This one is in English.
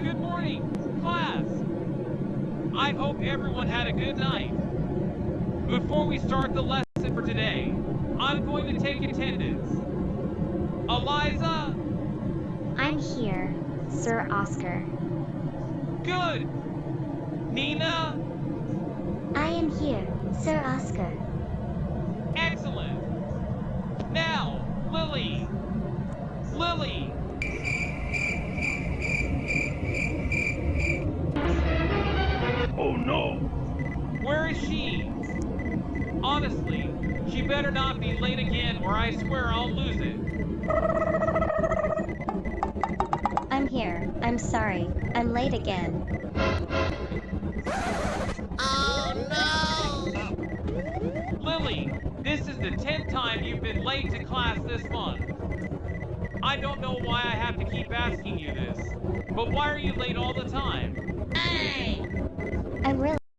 Good morning, class. I hope everyone had a good night. Before we start the lesson for today, I'm going to take attendance. Eliza? I'm here, Sir Oscar. Good. Nina? I am here, Sir Oscar. Excellent. Now, Lily. Lily! Oh no! Where is she? Honestly, she better not be late again or I swear I'll lose it. I'm here. I'm sorry. I'm late again. Oh no! Lily, this is the 10th time you've been late to class this month. I don't know why I have to keep asking you this, but why are you late all the time?